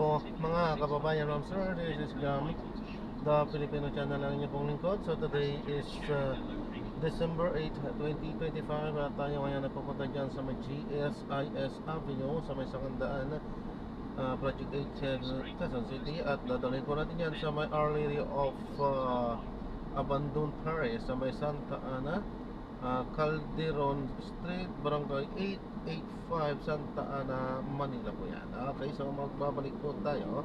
So, mga kababayan, Ram Sir, this is Gam, the Filipino channel lang niyo pong lingkod. So today is December 8, 2025 at tayo ngayon nagpupunta dyan sa may GSIS Avenue sa may Sangandaan, Project 8, Quezon City, at dadalhin ko natin yan sa may Our Lady of Abandon Parish sa may Santa Ana, Calderon Street, Barangay 885, Santa Ana, Manila po yan. Okay, so magbabalik po tayo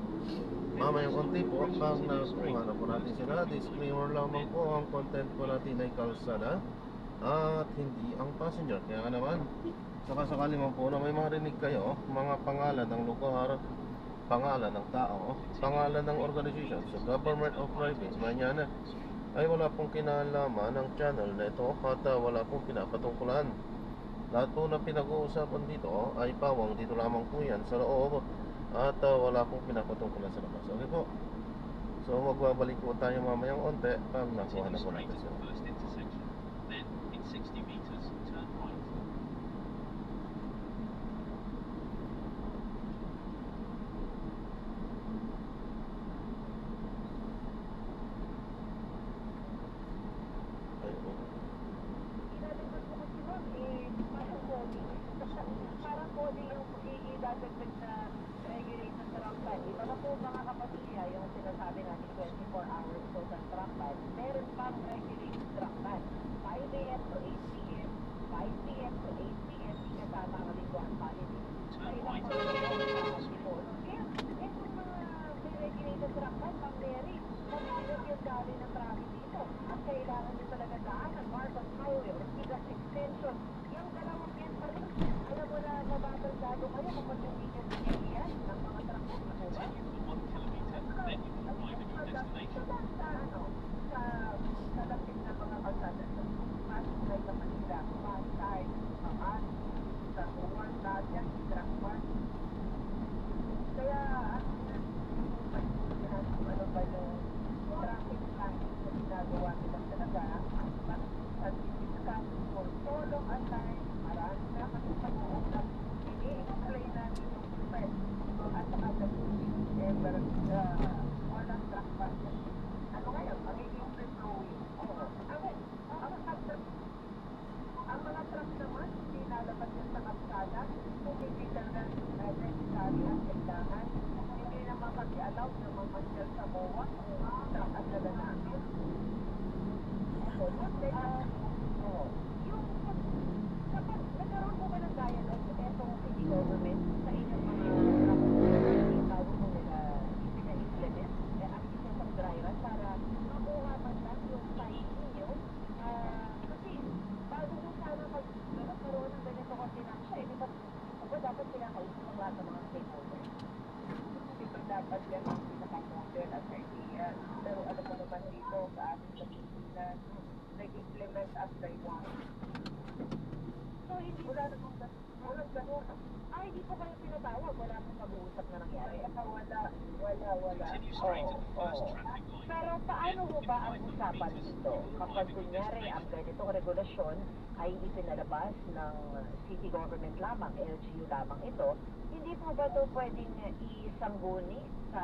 mamayang konti po pag nakuha na po natin sila. Disclaimer lamang po, ang content po natin ay kalsada at hindi ang passenger. Kaya naman, sakasakali man po na may marinig kayo, mga pangalan ng lugar, pangalan ng tao, pangalan ng organization, so government or private, ganyan, ay wala pong kinalaman ng channel na ito at wala pong pinapatungkulan. Lahat po na pinag-uusapan dito ay pawang dito lamang po yan sa loob at wala pong pinapatungkulan sa labas. Okay po. So magbabalik po tayo mamayang onte pag nakuha na po natin sila. Parang coding yung idadagdag na regulation sa trackpad. Ito na po mga kapatid, yung sinasabi natin 24 hours po sa trackpad. Meron pang regulation trackpad. 5 a.m. to 8 p.m., 5 p.m. to 8 p.m. Hindi kasama ang lingguan holiday. Sa ilang mga people. Kaya, itong mga may regulated trackpad, pang Mary, mabilis yung dali ng traffic dito. At kailangan nyo talaga daanan, Marcos Highway, Ortigas Extension. Yung dalawang yan pa rin. Alam mo na mababalgado kayo kapag hindi nyo sinigyan ng mga truck na kuha. Sa lapit na mga kalsada. Masay na Manila, Pasay, Paan, sa Uwan, Dajan, Trackpad. Kaya, ano ba yung traffic planning na ginagawa nila talaga? For solo at time, marami na kami pag-uusap. I-explain namin yung first at saka the walang truck budget. Ano ngayon? Magiging free flowing. Ang mga truck naman, hindi lalabas yun sa kapsada. Kung hindi talaga necessary at kailangan, hindi naman kasi allowed na mamasyal sa MOA. Truck ang dala namin. Nagkaroon po ba ng dialogue sa etong city government sa inyong mga tawag mo nila ipina-implement actions of dry run para makuha man lang yung site ninyo? Kasi bago mo sana magkaroon ng ganito kasi ng siya, di ba dapat pinakausap ng lahat ng mga stakeholders? Ito dapat yan ang pinaka-model at idea. Pero alam mo naman dito sa ating Pilipinas, nag-implement as they want. So, hindi wala walang ganun. Hindi po kayo pinatawag. Wala pong pag-uusap na nangyari. Wala. Pero paano ho ba ang usapan dito? Kapag kunyari, ang ganitong regulasyon ay ipinalabas ng city government lamang, LGU lamang ito, hindi po ba ito pwedeng isangguni sa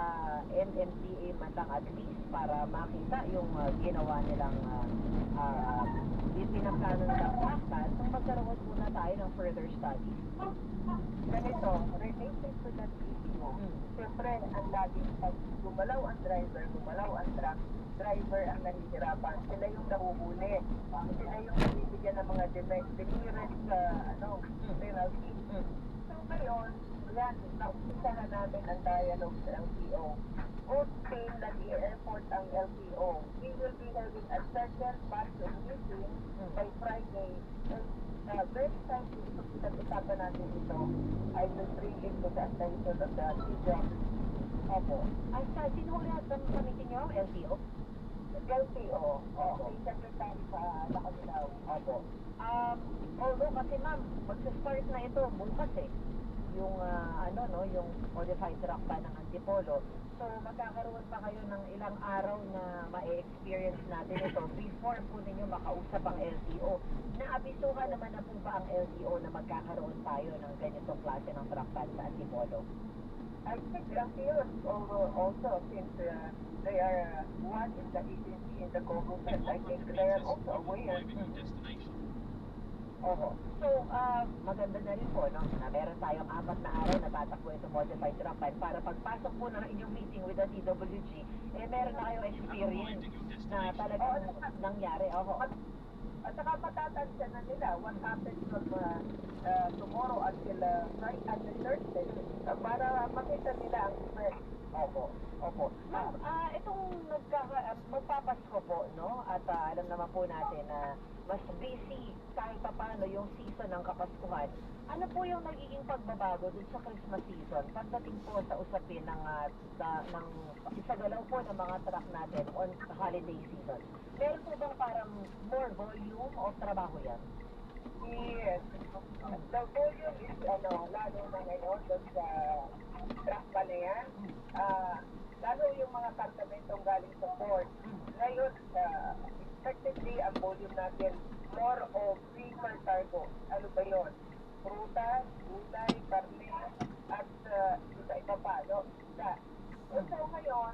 MMDA man lang at least para makita yung ginawa nilang pinaplano nilang trackpad kung magkaroon muna tayo ng further studies? Ganito, related to that issue, siyempre ang laging pag gumalaw ang driver, gumalaw ang truck, driver ang nahihirapan. Sila yung nahuhuli. Sila yung nabibigyan ng mga demerits sa penalty. So ngayon, yan, naumpisa na namin ang dialogue sa LTO. Hoping that i-report ang LTO. We will be having a second batch meeting by Friday. And very time pinag-usapan natin ito, I will bring it to the attention of the CJOM. Opo. Ay, sino lahat ng meeting nyo? LTO? LTO. May secretary sa Lacanilaw. Opo. Although kasi ma'am, magsa-start na ito bukas yung yung modified trackpad ng Antipolo. So magkakaroon pa kayo ng ilang araw na ma-experience natin ito before po ninyo makausap ang LTO. Naabisuhan naman na po ba ang LTO na magkakaroon tayo ng ganitong klase ng trackpad sa Antipolo? I think the appeals also, since they are one in the agency in the government, I think they are also aware. Oo. So, maganda na rin po, no, na meron tayong 4 na araw na tatakbo itong modified trunk plan para pagpasok po ng inyong meeting with the CWG, meron na kayong experience na talagang nangyari. Oo. At saka matatansya na nila what happens from tomorrow until Friday, until Thursday, para makita nila ang spread. Opo. Ma'am, itong magpapasko po, no? At alam naman po natin na mas busy kahit pa paano yung season ng Kapaskuhan. Ano po yung nagiging pagbabago dun sa Christmas season pagdating po sa usapin ng isagalaw po ng mga truck natin on holiday season? Meron po bang parang more volume o trabaho yan? Yes. The volume is lalo na ngayon doon sa truck pa na yan. Lalo yung mga kargamentong galing sa port. Ngayon, expectedly, ang volume natin more of paper cargo. Ano ba yun? Prutas, gulay, karne, at iba pa, no? Isda. So ngayon,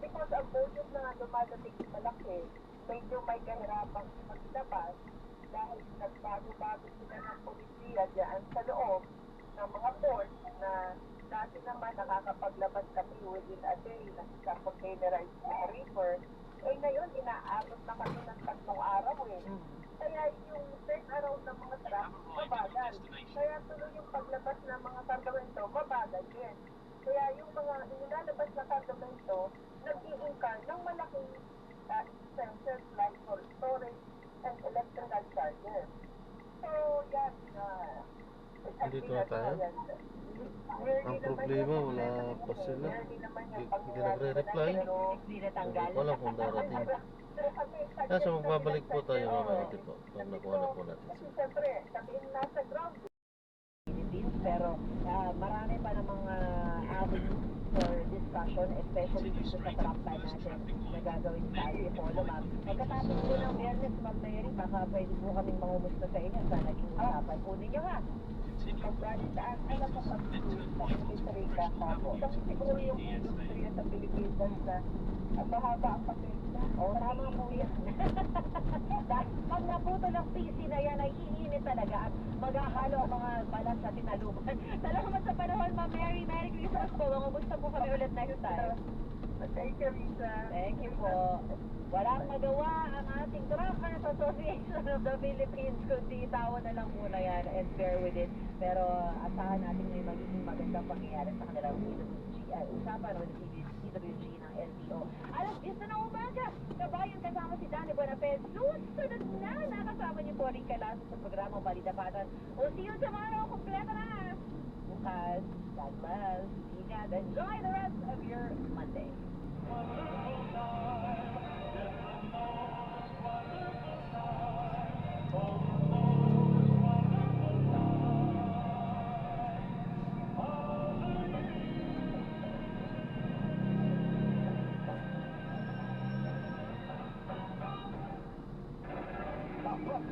because ang volume na dumadating malaki, medyo may kahirapang maglabas dahil nagbago-bago sila ng polisiya dyan sa loob ng mga port na dati naman nakakapaglabas kami within a day na sa containerized reefer. Ngayon, inaabot na kami ng 3 araw Kaya yung turnaround ng mga truck, mabagal. Kaya tuloy yung paglabas ng mga kargamento, mabagal din. Kaya yung mga inilalabas na kargamento, nag-i-incur ng malaking expenses like for storage and electrical charges. So, yan. Dito na tayo. Ang problema, wala pa sila. Hindi nagre-reply. Hindi ko alam kung darating. Kaso magbabalik po tayo mamaya dito pag nakuha na po natin sila. Siyempre, kami nasa ground. Pero marami pa namang avenues for discussion, especially dito sa truck plan natin na gagawin sa Antipolo, ma'am. Pagkatapos po ng Biyernes, Ma'am Mary, baka pwede po kaming mangumusta sa inyo sa naging usapan po ninyo, ha? Pagkali saan, alam mo sa Pilipinas ka po. Kasi siguro yung industriya sa Pilipinas na mahaba ang papel na. Oo, tama po yan. Pag naputo ng PC na yan, ay iinit talaga at maghahalo ang mga balat sa tinaluban. Salamat sa panahon, Ma'am Mary. Merry Christmas po. Kumusta po kami ulit next time? Thank you, Risa. Thank you po. Walang magawa ang ating Truckers Association of the Philippines, kundi tawa na lang muna yan and bear with it. Pero asahan natin may magiging magandang pangyayari sa kanilang usapan o CWG ng LTO. Alas 10 na umaga, kabayan kasama si Danny Buenapez. Susunod na, nakasama niyo po rin Kalaso sa programang Balidapatan. We'll see you tomorrow, kompleto na! Bukas, God bless, ingat, enjoy the rest of your Monday.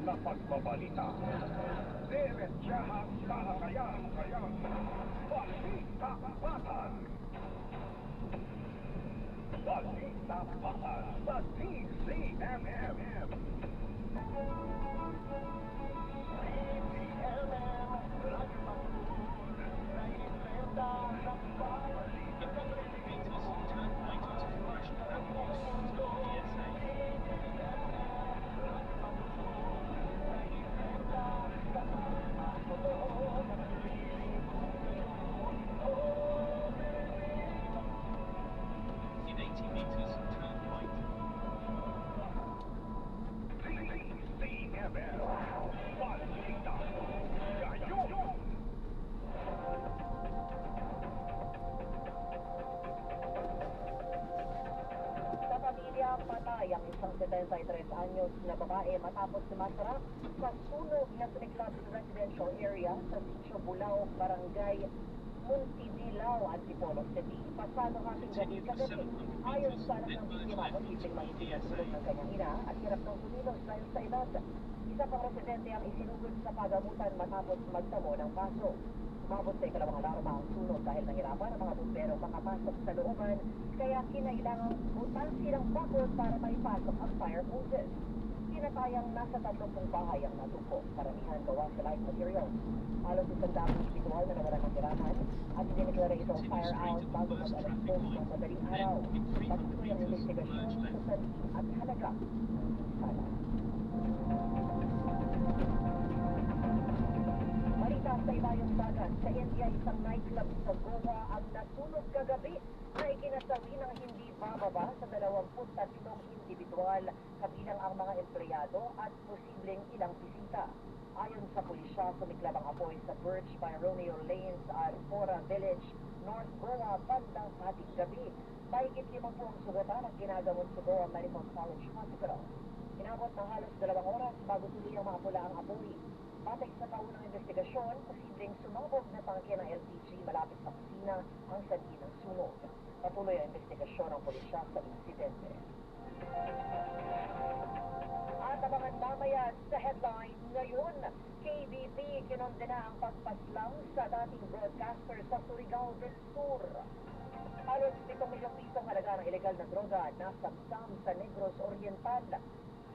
Na pagbabalita. Diretsahang talakayan. Balita Patan. Balita Patan sa DCMM. Patay ang isang 73 anyos na babae matapos sumasarap sa sunog na Club residential area sa Sitio Bulao, Barangay Muntinilao, Antipolo City. Pasado kasing gabi kagabi, ayon sa anak ng biktima, posibleng mahigit ang tulog ng kanyang ina at hirap ng kumilos dahil sa edad. Isa pang residente ang isinugod sa pagamutan matapos magtamo ng kaso. Umabot sa ikalawang alarma ang sunog dahil nahirapan ang mga bumbero makapasok sa looban, kaya kinailangang butan silang bakod para maipasok ang fire hoses. Tinatayang nasa 30 bahay ang natuko, karamihan gawa sa light materials. Halos 100 individual na nawalan ng tirahan at idineklara itong fire out bago mag-alas 2 ng madaling araw. Patuloy ang investigasyon sa sanhi at halaga ng pinsala. Balita sa ibayong dagat, sa India isang nightclub sa Goa ang nasunog kagabi na ikinasawi ng hindi bababa sa 23 individual, kabilang ang mga empleyado at posibleng ilang bisita. Ayon sa pulisya, sumiklab ang apoy sa Birch by Romeo Lanes, Arfora Village, North Goa, bandang hating gabi. Mahigit 50 ang sugatan ang ginagamot sa Goa Medical College Hospital. Inabot ng halos 2 oras bago tuluyang maapula ang apoy. Batay sa taunang investigasyon, posibleng sumabog na tangke ng LPG malapit sa kusina ang sanhi ng sunog. Patuloy ang investigasyon ng pulisya sa insidente. At abangan mamaya sa headline ngayon, KBP kinondena ang pagpaslang sa dating broadcaster sa Surigao del Sur. Halos 7 milyong pisong halaga ng ilegal na droga nasamsam sa Negros Oriental.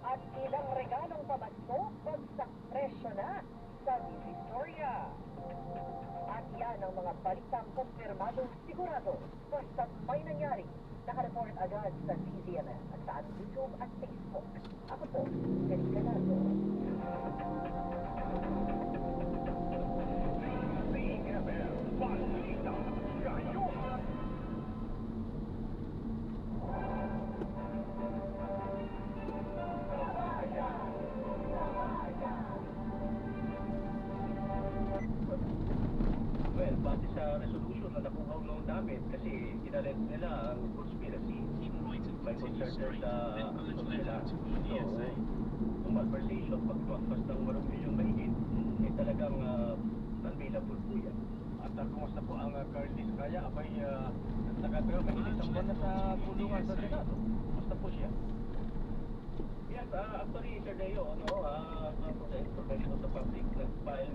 At ilang regalong pamasko, bagsak presyo na sa Divisoria. At yan ang mga balitang kumpirmadong sigurado. Basta't may nangyari, nakareport agad sa DZMM at sa YouTube at Facebook. Ako po, Jenny Ganado. CMM Balita ngayon. Well, base sa resolution na nakuha noon namin kasi inalit nila ang conspiracy. May concerted action nila. So, ang malversation, pagpagpas ng 8 milyong mahigit, eh talagang unavailable po yan. At kumusta po ang Carlis Kaya? Abay, nagtatagal may isang buwan na sa pulungan sa Senado. Kumusta po siya? Yes, actually, Sir Deo, protection of the public, nag-file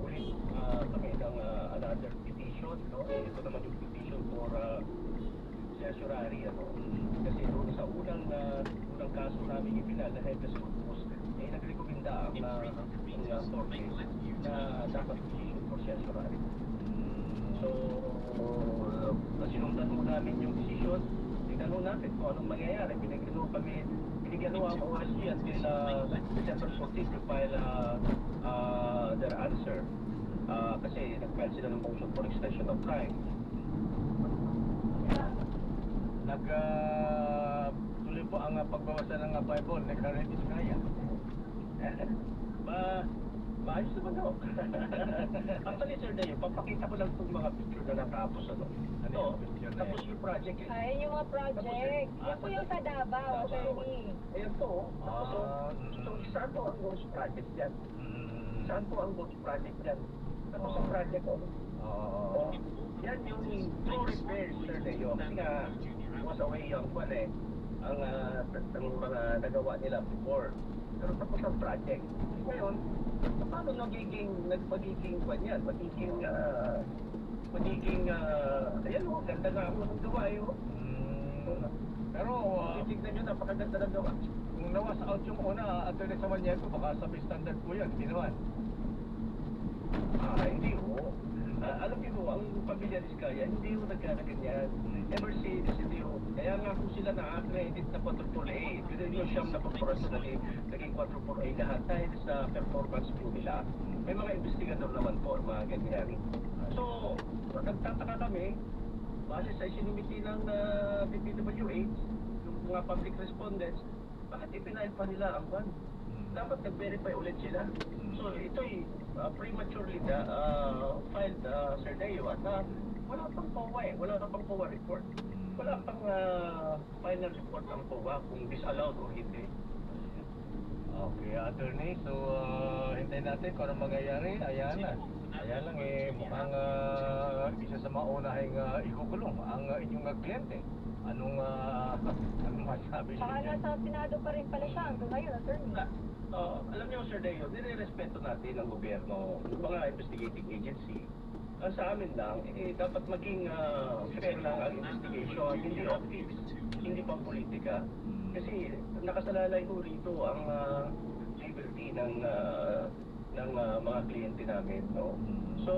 ulit kami ng another petition, no? Ito naman yung petition for certiorari, ano? Kasi doon sa unang kaso namin ipinal na habeas corpus, eh nagrekomenda ang Korte na dapat petition for certiorari. So, sinundan mo namin yung decision, tignan natin kung anong mangyayari. Binigyan mo ang OSG until December 14 to file their answer. Kasi nag-file sila ng motion for extension of time. Tuloy po ang pagbawasan ng Bible ni Carlis Kaya. Maayos naman daw. Actually, Sir Dayo, papakita ko lang itong mga picture na natapos. Ano Ito, yung picture na tapos yan? yung project. Ayun yung mga project. Yan po yung sa Davao, attorney. Ayan to. Tapos, saan po ang ghost project dyan? Saan po ang ghost project dyan? Tapos ang project, Oo. yan yung true repairs, Sir Dayo. Kasi nga, was away yung ang mga nagawa nila before. Pero tapos ang project. Ngayon, paano nagpagiging yan? Ayan o, ganda nga ako ng gawa yun. Pero, Titignan nyo, napakaganda ng gawa. kung nawas out yung una, Atty. Samaniego, baka sabi standard po yan, hindi naman. Hindi ho. Alam niyo ho, ang pamilya ni Skaya, hindi ho nagkakaganyan. Ever since, hindi ho. Kaya nga po sila na-accredited na quadruple A. Yun yung siyam na corporation naging quadruple A lahat dahil sa performance po nila. May mga investigador naman po, mga ganyan. So, nagtataka kami, base sa isinimiti ng DPWH, yung mga public respondents, bakit ipinail pa nila ang ban? Dapat nag-verify ulit sila. So, ito'y prematurely filed, Sir Deo, at wala pang POA eh. Wala na pang POA report. Wala pang final report ang POA kung disallowed o hindi. Okay, attorney. So, hintayin natin kung anong mangyayari. Ayan na. Ayan lang mukhang isa sa maunahing ikukulong ang inyong kliyente. Anong masabi Baka niyo? nasa Senado pa rin pala siya hanggang ngayon, attorney. Alam niyo, Sir Deo, nire-respeto natin ang gobyerno, yung mga investigating agency. sa amin lang, dapat maging fair lang ang investigation, hindi optics, hindi pang politika. Kasi nakasalalay ko rito ang liberty ng mga kliyente namin, no? So,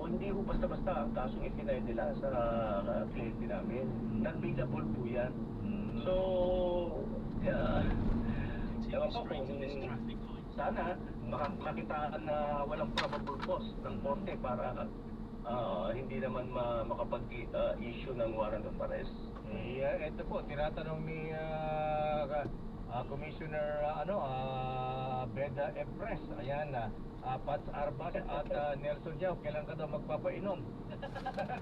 hindi ko basta-basta ang kasong ipinail nila sa kliyente namin. Non-bailable po yan. So, ewan ko kung sana makitaan na walang probable cause ng korte para hindi naman makapag-issue ng warrant of arrest. Ito po, tinatanong ni Commissioner Beda Epres, ayan Pats Arbas at Nelson Diao, kailan ka daw magpapainom?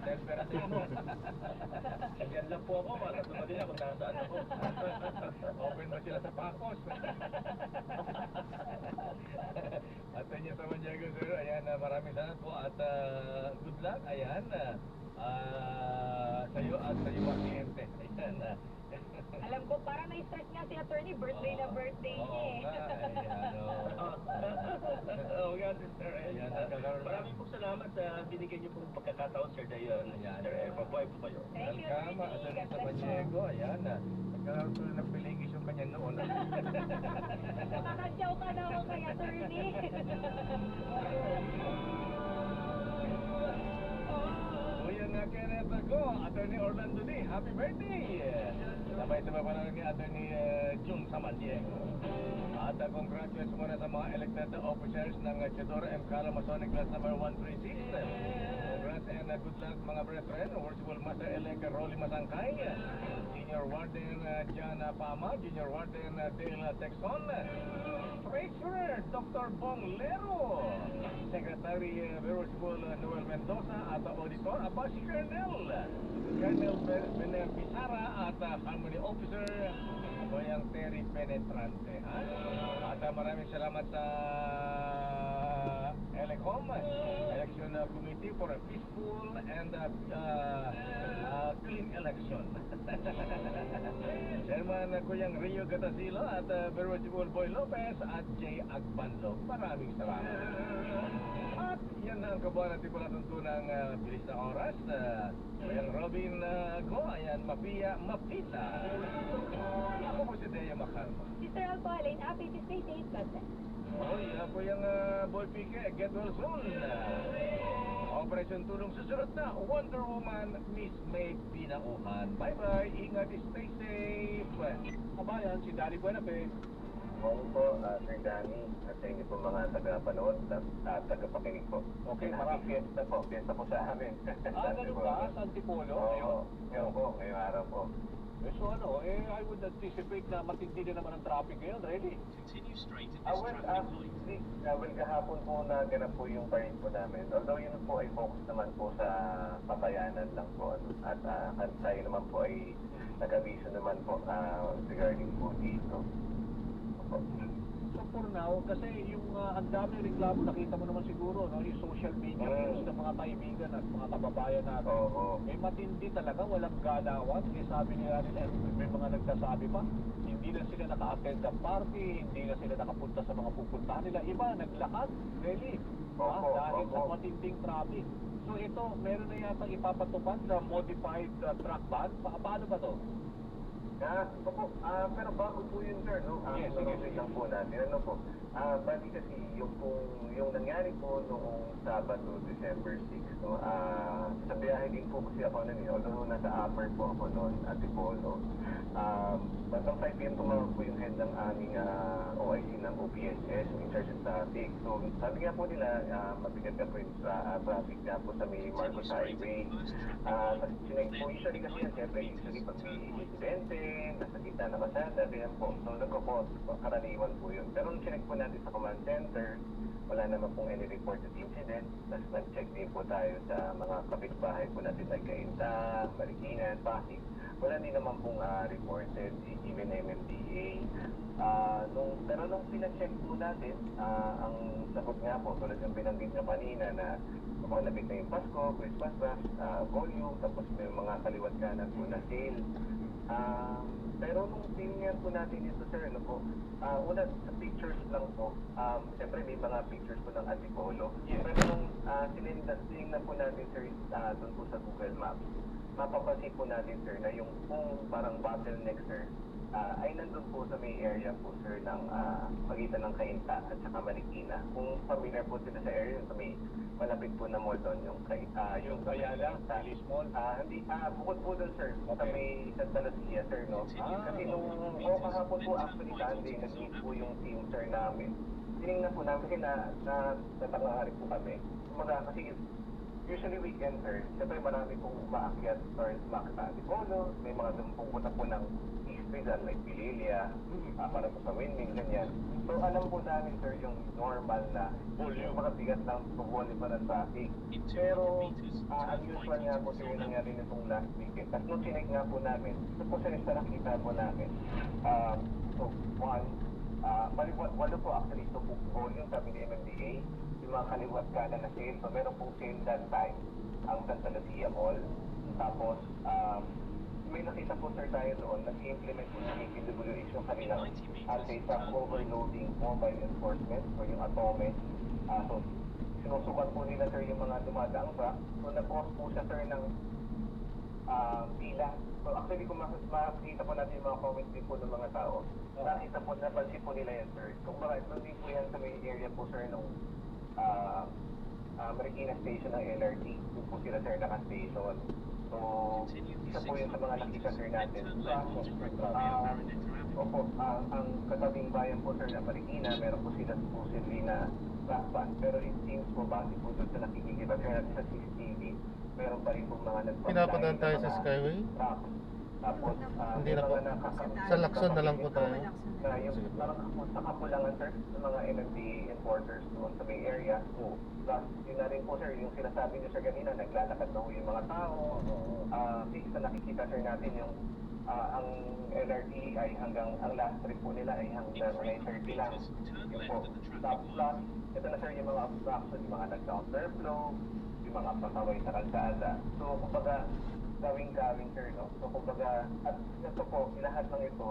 Dahil birthday mo. Yan lang po ako, para dumating ako nasaan ako. Open ba sila sa Pacos? At inyo sa Manjago, sir, ayan, maraming salamat po at good luck, ayan, sa iyo at sa iyo mga kliyente. Ayan, Alam ko, parang na-stress nga si attorney, birthday na birthday niya oo eh. nga, ayan, Oo nga, Sister El. Ayan, nagkakaroon- Maraming pong salamat sa binigyan niyo pong pagkakataon, Sir Dayan. Sister El, mabuhay po kayo. Thank you, welcome, attorney. attorney God sa bless you. Manjago, ayan, nagkakaroon tuloy ng piligis yung kanya noon. Nakakadyaw ka na ako kay attorney. Kuya nga Kenneth ko, Attorney Orlando D, happy birthday! Sabay-sabay pa lang ni Attorney Jung Samandiego. At congratulations muna sa mga elected officers ng Chedora M. Cala Masonic Class number 136. Congrats and good luck mga brethren. Worshipful Master-elect Rolly Masangkay, Senior Warden Jana Pama, Junior Warden Dale Texon, Treasurer Dr. Bong Lero, Secretary Worshipful Noel Mendoza at Auditor Aba si Colonel Bener Pizarra at Harmony Officer Boyang Terry Penetrante. At maraming salamat sa ELECOM, Election Committee for a Peaceful and Clean Election. Chairman Kuyang Rio Gatasilo at Venerable Boy Lopez at Jay Agbanlog. Maraming salamat. At yan ang kabuuan natin pala tuntunang bilis na oras. Kuyang Robin Go, ayan, Mapila. Ako po si Dea Macarma. Sister Alcoalin, happy to stay safe, God bless. Oy, ako yung Boy Pique, get well soon. Operation Tulong susunod na, Wonder Woman, Miss May Pinauhan. Bye-bye, ingat, stay safe. Kabayan, si Danny Buenape. Morning po, Sir Danny, at sa inyo po mga taga-panood at tagapakinig po. Okay, Happy fiesta po sa amin. Ganun ba? Sa Antipolo? Oo, ngayon po, ngayong araw po. So I would anticipate na matindi na naman ang traffic ngayon, really? Well, kahapon po naganap po yung parade po namin. Although yun po ay focus naman po sa pabayanan lang po. At tayo naman po ay nag-aviso naman po regarding po dito. So for now, kasi yung ang dami reklamo, nakita mo naman siguro, no, yung social media posts ng mga kaibigan at mga kababayan natin. Oo. Eh matindi talaga, walang galawan. Kasi sabi nila, may mga nagsasabi pa, hindi na sila naka-attend ng party, hindi na sila nakapunta sa mga pupuntahan nila. Iba, naglakad, really, dahil sa matinding traffic. So ito, meron na yata ipapatupad na modified truck ban. Paano ba to? Pero bago po yun, sir, no? Yes, sige. Lang po natin, ano po, bali kasi yung nangyari po noong Sabado, December 6, no? Sa biyahe din po kasi ako nun, although nasa upper po ako noon, Antipolo. Bandang 5 p.m. tumawag po yung head ng aming OIC ng OPSS, in charge of traffic. So, sabi nga po nila, mabigat ka po yung traffic nga po sa may Marcos Highway. Tapos sinek po, usually kasi yan, siyempre, usually pag may insidente, nasa gitna na kasada, ganyan po. So, nagkakot, karaniwan po yun. Pero nung sinek po natin sa command center, wala naman pong any reported incident. Tapos nag-check din po tayo sa mga kapitbahay po natin like Cainta, Marikina, Pasig. Wala din naman pong reported, even MMDA. Pero nung pina-check po natin, ang sagot nga po, tulad yung binanggit nyo kanina na malapit na yung Pasko, Christmas rush, volume, tapos may mga kaliwat kanan po na sale. Pero nung tinignan po natin ito, sir, ano po, una sa pictures lang po, siyempre may mga pictures po ng Antipolo. Yes. Pero nung tinignan po natin, sir, doon po sa Google Maps, mapapansin po natin, sir, na yung kung parang bottleneck, sir, ay nandun po sa may area po, sir, ng pagitan ng Cainta at saka Marikina. Kung familiar po sila sa area, sa may malapit po na mall doon, yung Ayala, Alice Mall. hindi, bukod po doon, sir, sa may Santa Lucia, sir, no? Kasi nung kahapon po, actually, Sunday, nag-meet po yung team, sir, namin. Tinignan po namin na natanghari po kami. Kumbaga, kasi usually weekend, sir, siyempre marami pong umaakyat towards Antipolo, may mga doon pupunta po ng East Rizal, like Pililia, para po sa windmill, ganyan. So alam po namin, sir, yung normal na yung mga bigat ng volume pa ng traffic. Pero unusual nga po, sir, yung nangyari nitong last weekend. Tapos nung chinek nga po namin, ito po, sir, sa nakita po namin. So, one, walo po actually ito po volume, sabi ni MMDA, yung mga kaliwat kanan na sale. So meron pong sale that time ang Santa Lucia Mall. Tapos, may nakita po, sir, tayo doon, nag-implement po ng APWH yung kanilang anti-truck overloading mobile enforcement o yung ATOME. So, sinusukat po nila, sir, yung mga dumadaang truck. So, nag-cause po siya, sir, ng pila. So, actually, kung makikita po natin yung mga comments din po ng mga tao, nakita po, napansin po nila yan, sir. Kung bakit, din po yan sa may area po, sir, nung Marikina Station ng LRT. Doon po sila, sir, naka-station. So, isa po yun sa mga nakita, sir, natin. Opo, ang katabing bayan po, sir, na Marikina, meron po sila supposedly na black van. Pero it seems po, base po doon sa nakikita, sir, natin sa CCTV, meron pa rin po mga Pinapadaan tayo sa Skyway? Tapos, Hindi na po. Sa Lacson na lang po tayo. Na yung parang sa kapulangan, sir, ng mga MMDA enforcers doon sa Bay Area. Plus, yun na rin po, sir, yung sinasabi niyo, sir, kanina, naglalakad na po yung mga tao. Sa nakikita, sir, natin yung ang LRT ay hanggang, ang last trip po nila ay hanggang 9:30 lang. Yun po. Plus, ito na, sir, yung mga obstruction, yung mga nag-counterflow, yung mga pasaway sa kalsada. So, kumbaga, gawing-gawing, sir, no? So, kumbaga, at ito po, lahat ng ito,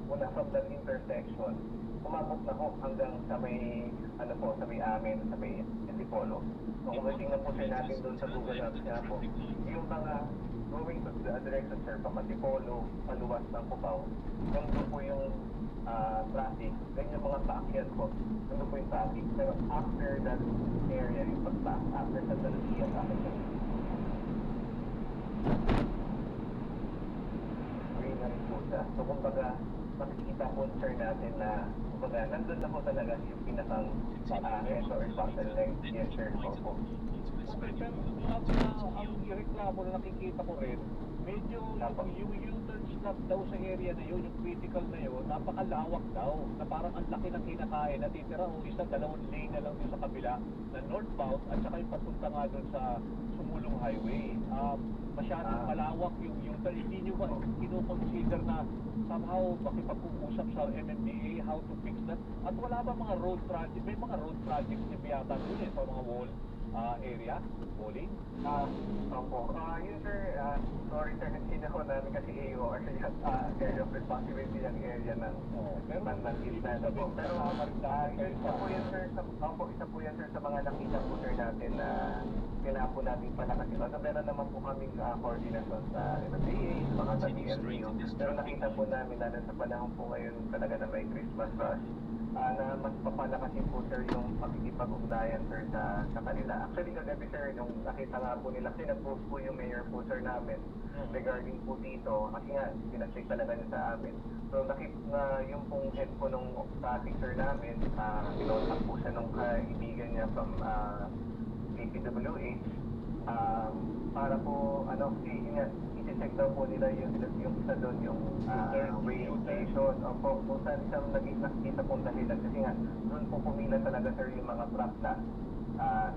mula from that intersection, umabot na ho hanggang sa may, ano po, sa may amin, sa may Antipolo. So, kung tingnan po, sir, natin doon sa Google Maps nga po, yung mga going to the direction, sir, pa Antipolo, paluwas ng Cubao, yung doon po yung traffic, then yung mga paakyat po, doon po yung traffic. Pero after that area, yung pag-back, after Santa Lucia, green na rin po siya. So, kumbaga, makikita po, sir, natin na, kumbaga, nandun na po talaga yung pinakang head or bottleneck. Yes, sir, po. Pero ang reklamo na nakikita ko rin, medyo yung U-turn stop daw sa area na yun, yung critical na yun, napakalawak daw, na parang ang laki ng kinakain, natitira o dalawang lane na lang doon sa kabila, na northbound, at saka yung papunta nga doon sa Sumulong Highway. Masyadong malawak yung U-turn. Hindi nyo ba kinoconsider na somehow makipag-uusap sa MMDA how to fix that? At wala ba mga road project, may mga road projects na biyata doon sa mga wall area, walling? Opo. Yun, sir, sorry, sir, nagsinaho namin kasi AOR, area of responsibility ng area ng gitna na po. Pero, isa po yan, sir, sa mga nakita po, sir, natin na kailangan po natin palakasin. So, meron naman po kaming coordination sa MMDA, mga sa DLU. Pero nakita po namin na sa panahon po ngayon talaga na may Christmas rush, na mas papalakasin po, sir, yung pakikipag-ugnayan, sir, sa kanila. Actually, kagabi, sir, nung nakita nga po nila, kasi nag-post po yung mayor po, sir, namin regarding po dito, kasi nga, pinacheck talaga niya sa amin. So, nakita yung pong head po nung traffic, sir, namin, pinontak po siya nung kaibigan niya from APWH, para po, kasi yun nga, i-check daw po nila yung isa doon, yung rail station, o po, kung saan siyang nakikita pong dahilan. Kasi nga, doon po pumila talaga, sir, yung mga truck na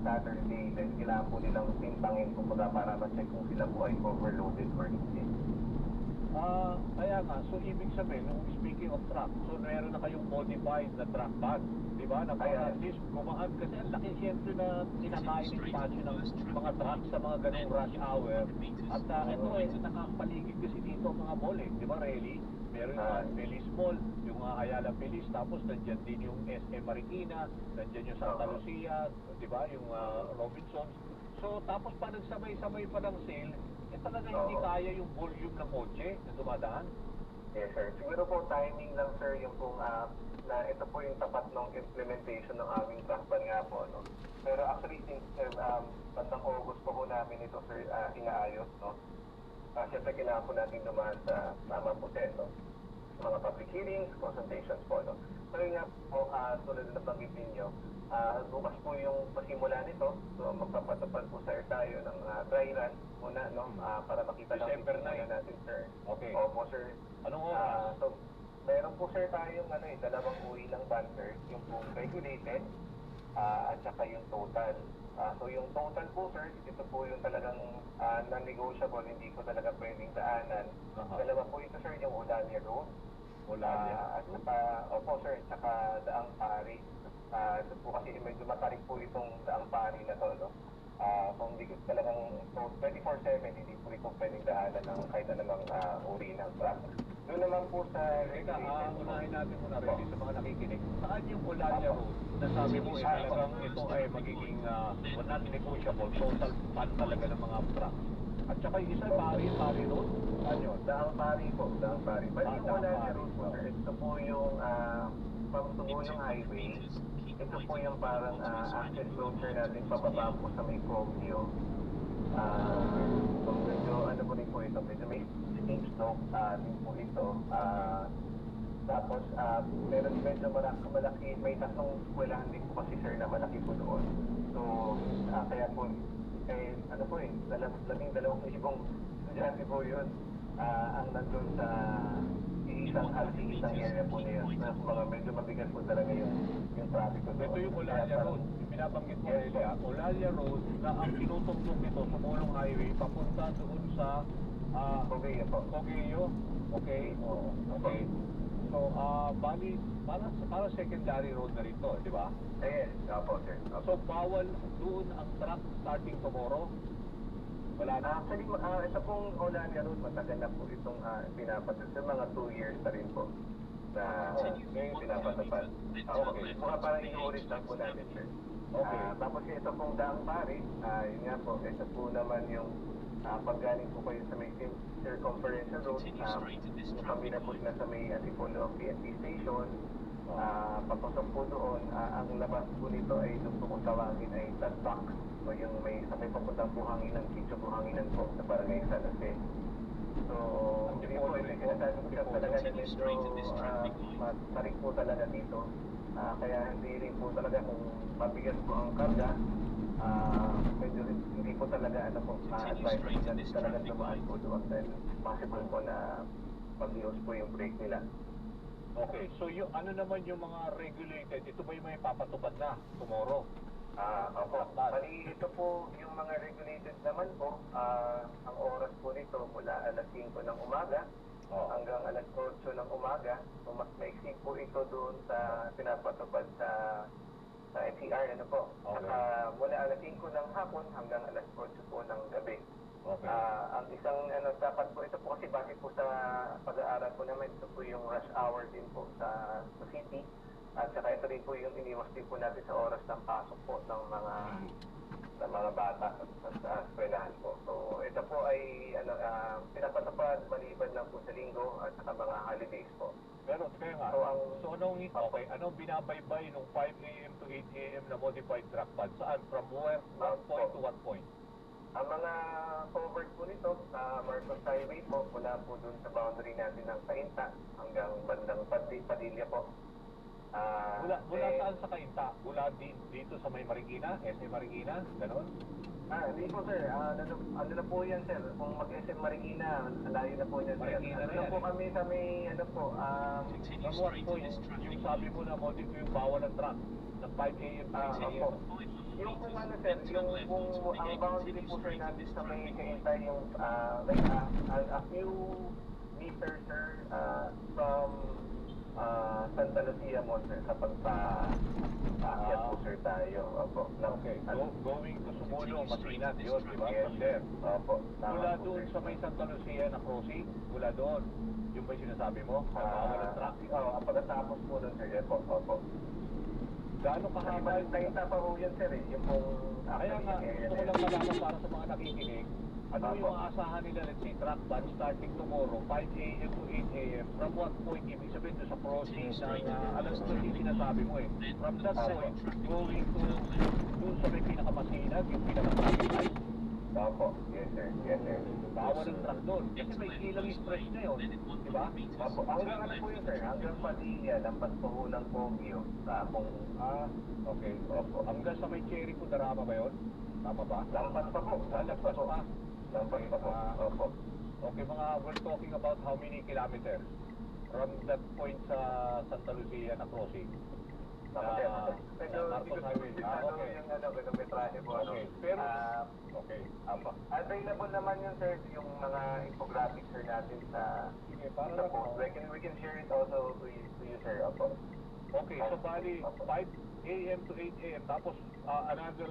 Saturday, then kailangan po nilang timpangin, kumbaga, para ma-check kung sila po ay overloaded or hindi. Kaya nga, so ibig sabihin, nung speaking of truck, so meron na kayong modified na truck bus, di ba? Na para at least gumaan, kasi ang laki siyempre na sinakain ng espasyo ng mga truck sa mga ganung rush hour. At ito nakapaligid kasi dito ang mga mall di ba, Relly? Meron yung Feliz Mall, yung Ayala Feliz, tapos nandyan din yung SM Marikina, nandyan yung Santa Lucia, di ba, yung Robinsons. So, tapos pa nagsabay-sabay pa ng sale, talaga hindi kaya yung volume ng kotse na dumadaan. Yes, sir. Siguro po timing lang, sir, yung kung na ito po yung tapat ng implementation ng aming truck ban nga po, no? Pero actually, since bandang August po namin ito, sir, inaayos, no? Siyempre, kailangan po natin dumaan sa tamang proseso. Mga public hearings, consultations po, no? So, yun nga po, tulad na nabanggit ninyo, bukas po yung pasimula nito. So, magpapatupad po sir tayo ng dry run muna, no? Para makita lang December 9 natin, sir. Okay. Opo, sir. Anong oras? So, meron po sir tayong dalawang uri ng ban, sir. Yung po regulated, at saka yung total. So, yung total po, sir, ito po yung talagang non-negotiable, hindi ko talaga pwedeng daanan. Dalawa po ito, sir, yung Olalia Road. Olalia. At saka, opo, sir, at saka Daang Pari. Ito po kasi medyo matarik po itong Daang Pari na to, no? Kung hindi ko talagang 24/7, hindi po ito pwedeng daanan ng kahit anumang uri ng truck. Doon naman po sa Teka, unahin natin muna rin sa mga nakikinig. Saan yung Olalia Road? Nasabi mo talagang ito ay magiging non-negotiable, total ban talaga ng mga truck. At saka yung isa, Pari Road? Saan yun? Daang Pari po, Daang Pari. Bali yung Olalia Road po, sir. Ito po yung pamtungulong highway. Ito po yung parang access road, sir, natin pababa po sa may Cogio. So medyo po rin po ito, medyo may steep slope din po ito. Tapos meron medyo malaki, may tatlong eskwelahan din po kasi, sir, na malaki po doon. So kaya po, dalawang estudyante po yun ang nandun sa isang area po na yun. Mga medyo mabigat po talaga yung traffic ko doon. Ito yung Olalia Road. Yung binabanggit mo, Elia. Olalia Road na ang tinutugtog nito sa Mulong Highway papunta doon sa Cogeo po. Cogeo. Okay? Okay. So, bali, para secondary road na rin to, di ba? Yes, po, sir. So, bawal doon ang truck starting tomorrow? Wala na? Actually, ito pong Olalia Road, matagal na po itong pinapatupad. Mga 2 years na rin po na pinapatupad. Okay. Mukha parang inuulit lang po namin, sir. Okay. Tapos ito pong Daang Pari, yun nga po, ito po naman yung paggaling po kayo sa may circumferential road, yung kami na po na sa may Antipolo PNP station, papasok po doon, ang labas po nito ay doon po kung tawagin ay Tadpak, o yung may sa may papuntang buhanginan, Chicho Buhanginan po sa Barangay San Jose. So, hindi po, ito sinasabi ko siya talaga na medyo matarik po talaga dito. Kaya hindi rin po talaga kung mabigat po ang karga, medyo hindi po talaga advice na talaga dumaan po doon dahil possible po na mag-use po yung brake nila. Okay, so yung ano naman yung mga regulated, ito ba yung may papatupad na tomorrow? Opo. Bali, ito po yung mga regulated naman po. Ang oras po nito mula alas 5 ng umaga hanggang alas 8 ng umaga. So, mas maiksi po ito doon sa pinapatupad sa NCR, ano po. Okay. Mula alas 5 ng hapon hanggang alas 8 po ng gabi. Okay. Ang isang dapat po ito po kasi base po sa pag-aaral po naman, ito po yung rush hour din po sa city. At saka ito rin po yung iniwas din po natin sa oras ng pasok po ng mga bata sa eskwelahan po. So ito po ay pinapatupad maliban lang po sa linggo at saka mga holidays po. Pero kaya nga, so anong binabaybay nung 5 a.m. to 8 a.m. na modified truck ban? Saan? From where? What point to what point? Ang mga covered po nito sa Marcos Highway po, mula po dun sa boundary natin ng Cainta hanggang bandang Padilla po. Mula saan sa Cainta? Mula dito sa may Marikina? SM Marikina? Ganon? Hindi po, sir. Ano na po yan, sir? Kung mag-SM Marikina, layo na po yan, sir. Marikina na Ano yan, po kami sa may, from what point? Yung sabi mo na yung bawal ng truck ng 5 a.m. to 8 a.m. Yung kung sir, kung ang boundary po, sir, natin sa may Cainta, yung a few meter, sir, from Santa Lucia mo, sir, kapag paakyat po, sir, tayo. Opo. Okay, going to Sumulong, Masinas, yun, di ba? Yes, From there. Opo. Tama Mula po, doon sir. sa may Santa Lucia na crossing, mula doon. Yung ba yung sinasabi mo? Bawal ang truck. Pagkatapos po nun, sir, yes po, opo. Gaano Kasi kahaba yung... nakita pa po yan, sir, eh. Yung pong Kaya nga, gusto ko lang malaman para sa mga nakikinig, ano yung aasahan nila, let's say, truck ban starting tomorrow, 5 a.m. to 8 a.m. From what point, ibig sabihin doon sa crossing ng alas 2 yung sinasabi mo eh. From that point, going to doon sa may pinakamasinag, yung pinaka-traffic light, Opo, yes, sir, yes, sir. bawal ang truck doon. Kasi may kilang stretch na yun, di ba? Opo, hanggang ano po yun, sir, hanggang Padilla, lampas po ho ng Baguio, sa kung, Okay. Opo. Hanggang sa may Cherry Kudarama ba yun? Tama ba? lampas pa po, Lampas pa. lampas pa po, opo. Okay, we're talking about how many kilometers from that point sa Santa Lucia na crossing? Medyo Marcos Highway. Okay. yung kilometrahe po, ano. Okay. Pero, Okay, opo. Available naman yun, sir, yung mga infographics, sir, natin sa sige, para sa lang. post. We can share it also to you, sir, opo. Okay, so bali 5 a.m. to 8 a.m. Tapos another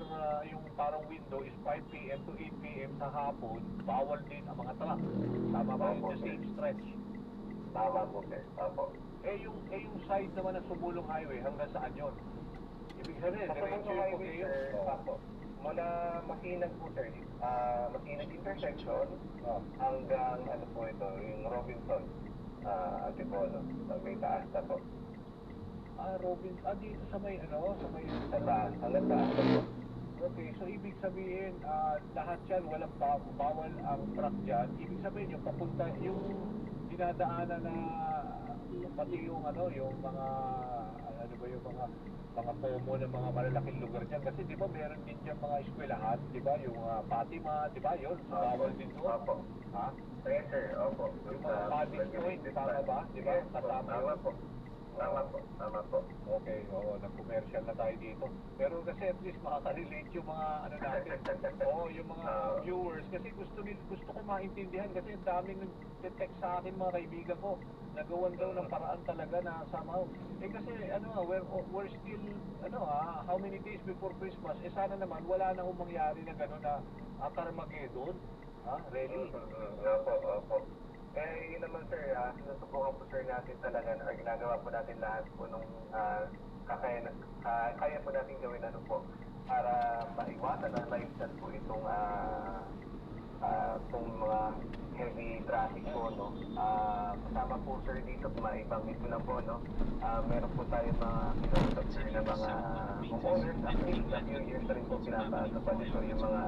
yung parang window is 5 p.m. to 8 p.m. sa hapon, bawal din ang mga truck. Tama ba? Opo, The sir. same stretch. Tama po, sir, opo. Yung side naman ng Sumulong Highway, hanggang saan yun? Ibig sabihin, Sa diretso Sumulong yung Highway, Pugeo. sir, opo. Mula Masinag po, sir, Masinag intersection, hanggang ano po ito, yung Robinson, Antipolo, may taas na po. Robin, dito sa may sa may... Sa taas, hanggang taas na po. Okay, so ibig sabihin, lahat yan, walang bawal ang truck dyan. Ibig sabihin, yung papunta, yung dinadaanan na pati yung yung mga ano ba yung mga pomo ng mga malalaking lugar dyan kasi di ba meron din dyan mga eskwelahan, di ba yung Fatima, di ba yun, so bawal din doon. Opo. Ha? Yes, sir, opo. Yung mga public point, tama ba? Di ba? Yes, po, Kasama tama yun. po. Tama po, tama po. Okay, oo, nag-commercial na tayo dito. Pero kasi at least makaka-relate yung mga ano natin. Oo, yung mga viewers kasi gusto ko maintindihan kasi ang daming nag-text sa akin mga kaibigan ko. Nagawan daw ng paraan talaga na somehow. Eh kasi we're still how many days before Christmas? Eh sana naman wala na hong mangyari na gano'n na Carmageddon. Really? Opo, opo. Yun naman, sir, sinusubukan po, sir, natin talaga, or ginagawa po natin lahat po nung kaya po natin gawin para maiwasan at maiwasan po itong mga heavy traffic po, no. Kasama po, sir, dito, maibanggit ko lang po, no. Meron po tayo mga kinausap, sir, na mga homeowners. Actually, a few years na rin po pinapatupad ito yung mga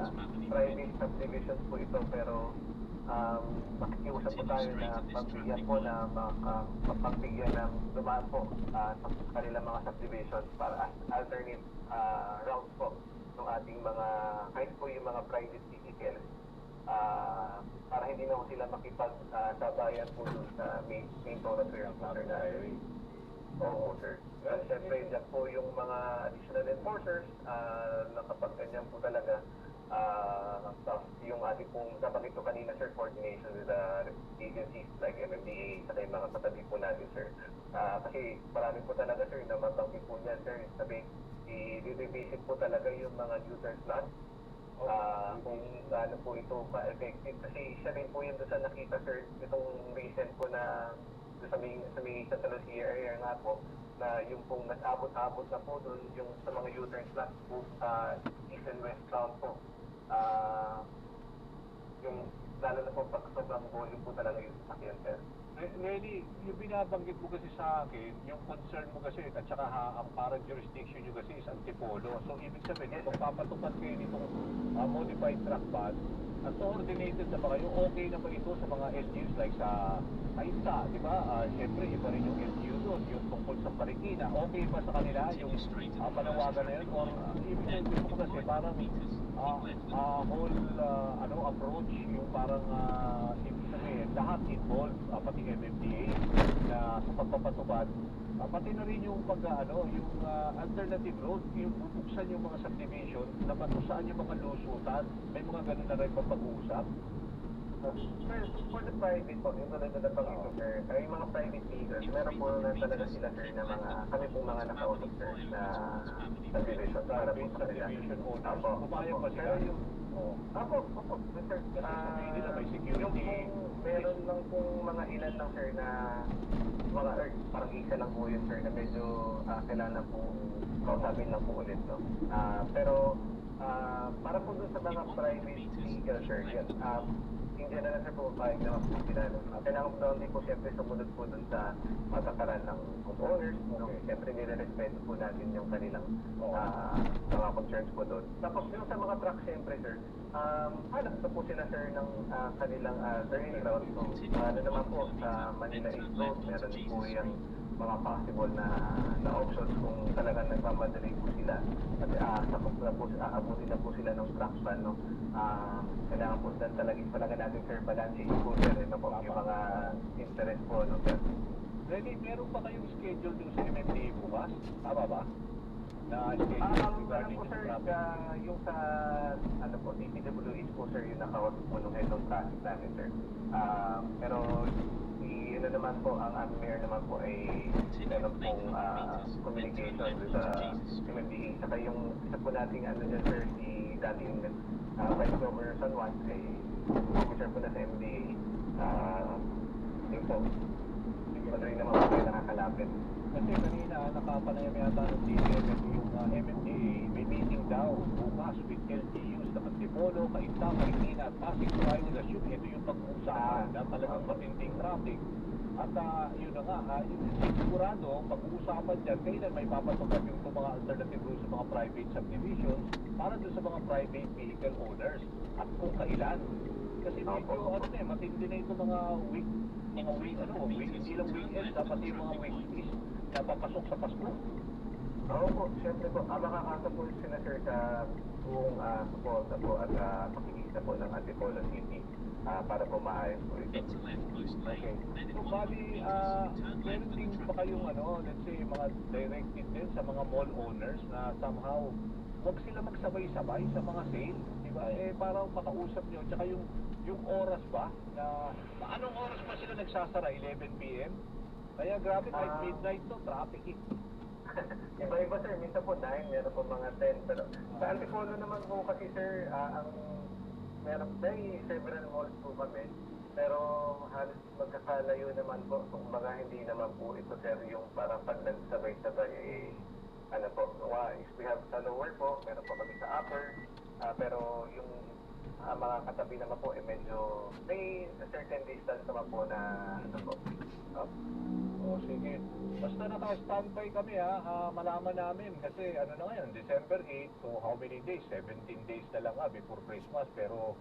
private subdivisions po ito, pero makikiusap po tayo na pagbigyan po na mapagbigyan ng dumaan po sa kanilang mga subdivisions para alternate routes po ng ating mga, kahit po yung mga private vehicles, para hindi na po sila makipag-sabayan po sa main thoroughfare ng sir na highway. Oo, sir. At syempre, dyan po yung mga additional enforcers na kapag ganyan po talaga, yung ating pong nabanggit ko kanina, sir, coordination with the agencies like MMDA sa yung mga katabi po natin, sir. Kasi marami po talaga, sir, na mabanggit po niyan, sir. Sabi, i-revisit po talaga yung mga U-turn slots. Kung gaano po ito ka-effective. Kasi siya rin po yun doon sa nakita, sir, itong recent po na sa may Santa Lucia area nga po, na yung pong nag-abot-abot na po doon yung sa mga U-turn slots po east and west bound po. Yung lalo na po pag sobrang volume po talaga yung sasakyan, sir. Really, yung binabanggit mo kasi sa akin, yung concern mo kasi, at saka ang parang jurisdiction nyo kasi is Antipolo. So, ibig sabihin, kung papatupad kayo nitong modified truck ban, coordinated na ba kayo? Okay na ba ito sa mga LGUs like sa AISA, di ba? Siyempre, iba rin yung LGU doon, yung tungkol sa Marikina. Okay ba sa kanila yung panawagan na yun? Or ibig sabihin mo kasi parang whole approach, yung parang ibig sabihin, lahat involved, pati MMDA na sa pagpapatubad, pati na rin yung yung alternative road, yung bubuksan yung mga subdivision na patusaan yung mga lusutan, may mga ganun na rin pag-uusap. Sir, for the private po, yung tulad na nabanggit ko, sir, ay yung mga private vehicles, meron po na talaga sila, sir, na mga, kami pong mga nakausap, sir, na subdivision para po sa kanila. Subdivision owners. Apo, Pumayag apo. ba sila? Pero yung, apo, sir. Kasi sabihin nila may security. Yung pong, meron lang pong mga ilan lang, sir, na mga parang isa lang po yun, sir, na medyo kailangan po kausapin lang po ulit, no? Pero, para po dun sa mga private vehicle, sir, yun, in general, sir, po, pahig naman po sila, no? Kailangan po doon din po, siyempre, sumunod po dun sa patakaran ng homeowners, no? Siyempre, nire-respeto po natin yung kanilang mga concerns po doon. Tapos, yung sa mga truck, siyempre, sir, hanap na po sila, sir, ng kanilang turning route. So, ano naman po, sa Manila East Road, meron din po yung mga possible na options kung talagang nagmamadali po sila at sapos na po, aabutin na po sila ng truck ban, no? Kailangan po talaga natin, sir, balancing po, sir, ito po yung mga interest po, no, sir? Really, meron pa kayong schedule dun sa MMDA bukas? Tama ba? Na schedule Ano regarding po, yung sir, traffic? yung sa, ano po, DPWH po, sir, yung nakawas po nung head of traffic namin, sir. Pero, ano naman po, ang mayor naman po ay meron pong communication with the MMDA. Saka yung isa po nating ano dyan, sir, si dating Vice Governor San Juan, ay officer po na sa MMDA. Yun po, madali naman po kayo nakakalapit. Kasi kanina nakapanayam yata ng DCMF yung MMDA, may meeting daw bukas with LGUs na Antipolo, Cainta, Maynila at Pasig. So I would assume ito yung pag-uusapan na talagang matinding traffic. At yun na nga, sigurado, pag-uusapan dyan, kailan may papatupad yung mga alternative rules sa mga private subdivisions para doon sa mga private vehicle owners at kung kailan. Kasi medyo, matindi na ito mga week, hindi lang weekend, dapat yung mga weekdays na papasok sa Pasko. Oo po, siyempre po, makakasa po sila, sir, sa buong suporta po at pakikita po ng Antipolo City para po maayos po ito. Okay. So, bali, meron din ba kayong, let's say, mga directive din sa mga mall owners na somehow, huwag sila magsabay-sabay sa mga sale, di ba? Para makausap nyo, tsaka yung oras ba, na, anong oras pa sila nagsasara? 11 p.m.? Kaya grabe, kahit midnight to, traffic eh. Iba-iba, sir, minsan po 9, meron po mga 10, pero sa Antipolo naman po kasi, sir, meron may several malls po kami, pero halos magkakalayo naman po, kumbaga hindi naman po ito, sir, yung parang pag nagsabay-sabay, ano po, if we have sa lower po, meron po kami sa upper, pero yung mga katabi naman po, medyo may certain distance naman po na, ano po, O sige, basta naka-standby kami malaman namin kasi ano na ngayon, December 8, so how many days? 17 days na lang before Christmas, pero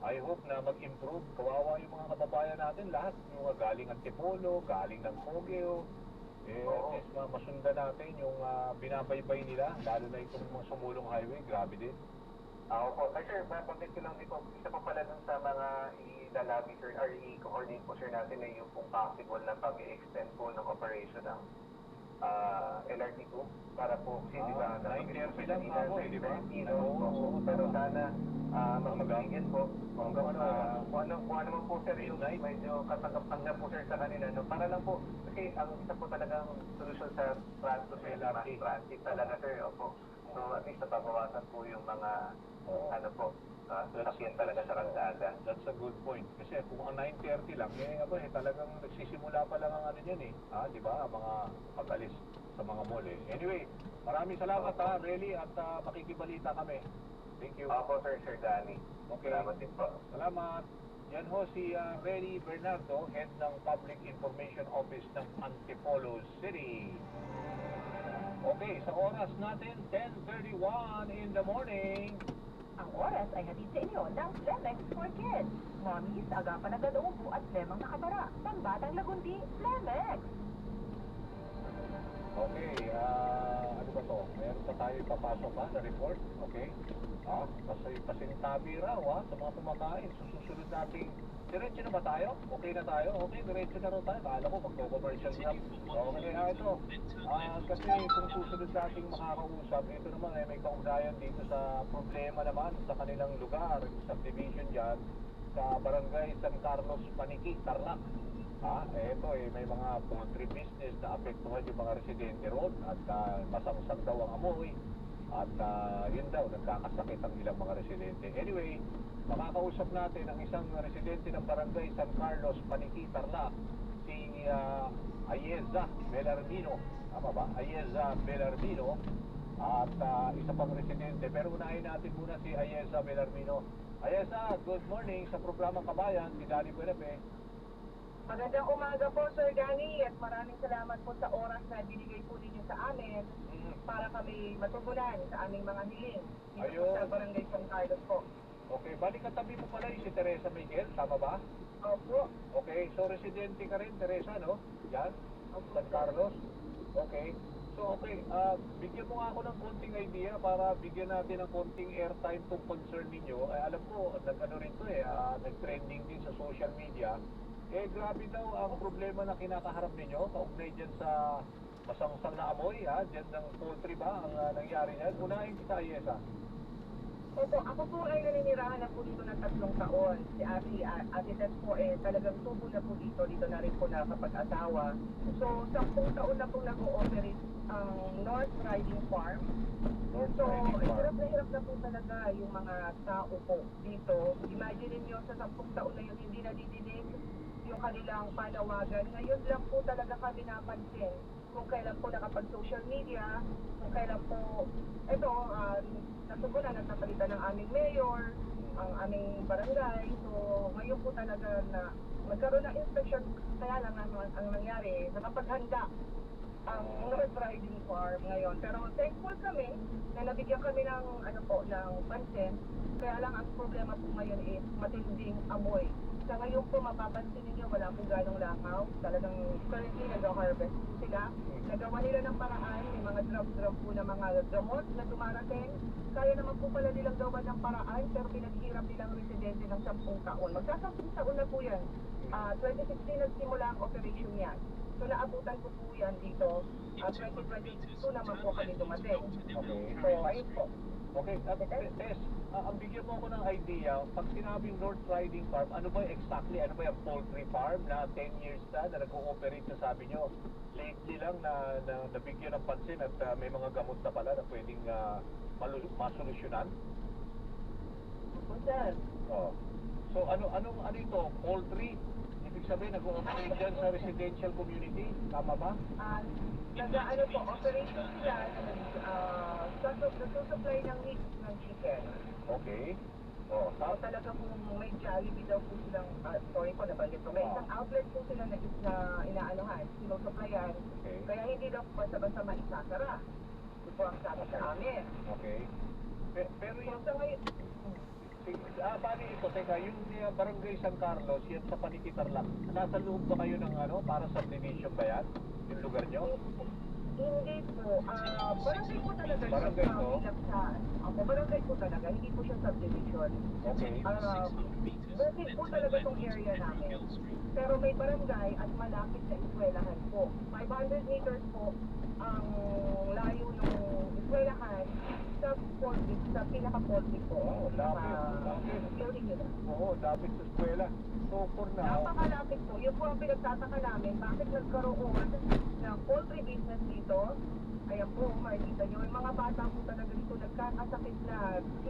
I hope na mag-improve. Kawawa yung mga kababayan natin lahat, yung galing Antipolo, galing ng Pogueo, at least masundan natin yung binabaybay nila, lalo na itong mga sumulong highway, grabe din. Opo. Ay, sir, mapagdit ko lang dito. Isa po pala dun sa mga ilalagi, sir, or i-coordinate po, sir, natin na yung kung possible na pag-extend po ng operation ng LRT2 para po, kasi di ba, 9:30 lang ako di ba? Pero sana, magmagigit po. Kung ano naman po, sir, yung medyo katanggap-tanggap po, sir, sa kanila, no? Para lang po, kasi ang isa po talagang solusyon sa transit, sir, transit talaga, sir, opo. So, at least nababawasan po yung mga, sasakyan talaga sa kalsada. That's a good point. Kasi kung ang 9:30 lang, talagang nagsisimula pa lang ang ano yan di ba? Mga pag-alis sa mga mall Anyway, maraming salamat really, at makikibalita kami. Thank you. Opo, Sir Danny. Okay. Salamat din po. Salamat. Yan ho si Rene Bernardo, Head ng Public Information Office ng Antipolo City. Okay, sa oras natin, 10:31 in the morning. Ang oras ay hatid sa inyo ng Flemex for Kids. Mommies, agapan agad upo at lemang nakabara. Pambatang lagundi, Flemex. Okay, ano ba to? Meron pa tayo ipapasok na report? Okay. Pasintabi raw sa mga kumakain. Susunod nating, diretso na ba tayo? Okay na tayo? Okay, diretso na raw tayo. Kala ko magko-commercial na. Okay, ito. Kasi kung susunod nating makakausap, ito naman may kaugnayan dito sa problema naman sa kanilang lugar, subdivision dyan. sa Barangay San Carlos, Paniqui, Tarlac. Eto may mga poultry business na apektuhan yung mga residente roon at masangsang daw ang amoy at yun daw, nagkakasakit ang ilang mga residente. Anyway, makakausap natin ang isang residente ng Barangay San Carlos, Paniqui, Tarlac, si Ayeza Belarmino. Tama ba? Ayeza Belarmino. At isa pang residente. Pero unahin natin muna si Ayeza Belarmino. Ayeza, good morning sa programang Kabayan, si Danny Buenape. Magandang umaga po, Sir Danny, at maraming salamat po sa oras na binigay po ninyo sa amin para kami matugunan sa aming mga hiling dito po sa Barangay San Carlos po. Okay, balik katabi mo pala yung si Teresa Miguel, tama ba? Opo. Okay, so residente ka rin, Teresa, no? Yan, San Carlos. Okay. So, okay, bigyan mo nga ako ng konting idea para bigyan natin ng konting airtime tong concern ninyo. Alam ko, nag-ano rin to nag-trending din sa social media. Grabe daw ang problema na kinakaharap ninyo, kaugnay dyan sa masangsang na amoy, dyan ng poultry ba ang nangyari yan? Unahin kita, Ayesa. Opo, ako po ay naninirahan na po dito ng 3 taon. Si Ate Tess po talagang tubo na po dito na rin po nakapag-asawa. So, 10 taon na po nag-ooperate ang North Riding Farm. So, hirap na po talaga yung mga tao po dito. Imagine niyo sa 10 taon na yun, hindi nadidinig yung kanilang panawagan. Ngayon lang po talaga kami napansin kung kailan po nakapag-social media, kung kailan po, nasugunan at napalitan ng aming mayor, ang aming barangay. So, ngayon po talaga na magkaroon ng inspection, kaya lang ang nangyari, nakapaghanda ang North Riding Farm ngayon. Pero thankful kami na nabigyan kami ng, ng pansin. Kaya lang ang problema po ngayon is matinding amoy. Sa ngayon po, mapapansin ninyo, wala po ganong langaw. Talagang currently nag-harvest sila. Nagawa nila ng paraan, may mga drop po na mga gamot na dumarating. Kaya naman po pala nilang gawa ng paraan, pero pinaghirap nilang residente ng 10 taon. Magsa-10 taon na po yan. 2016 nagsimula ang operation yan. So naabutan ko po yan dito. 2022 naman po kami dumating. Okay. So, ayun po. Okay, Tess, ang bigyan mo ako ng idea, pag sinabing North Riding Farm, ano ba exactly, ano ba yung poultry farm na 10 years na nag-ooperate na sabi nyo? Lately lang na nabigyan ng pansin at may mga gamot na pala na pwedeng masolusyonan? Po, sir. Oh. So ano ito? Poultry? Ibig sabihin, nag-ooperate dyan sa residential community? Tama ba? Operation sila, nagsusupply ng meat ng chicken. Okay. So talaga kung may Jollibee daw po silang, sorry po, nabanggit ko, may isang outlet po sila na inaanuhan, sinusupplyan. Okay. Kaya hindi daw basta-basta maisasara. Ito po ang sabi sa amin. Okay. Pero So yung... sa ngayon, bali ito, teka, yung Barangay San Carlos, yan sa Paniqui, Tarlac, nasa loob ba kayo ng para subdivision ba yan? Yung lugar nyo? hindi po. Barangay po talaga siya. Barangay to? Barangay po talaga, hindi po siya subdivision. Okay. Bukid po talaga itong area namin. Pero may barangay at malapit sa eskwelahan po. 500 meters po ang layo ng eskwelahan sa Polvic, sa pinaka-Polvic po. Oo, lapit. Building nila. Oo, lapit sa eskwela. So for now, Napakalapit po. Yun po ang pinagtataka namin. Bakit nagkaroon ng poultry business dito? Ayan po, makikita nyo. Yung mga bata po talaga dito nagkakasakit na.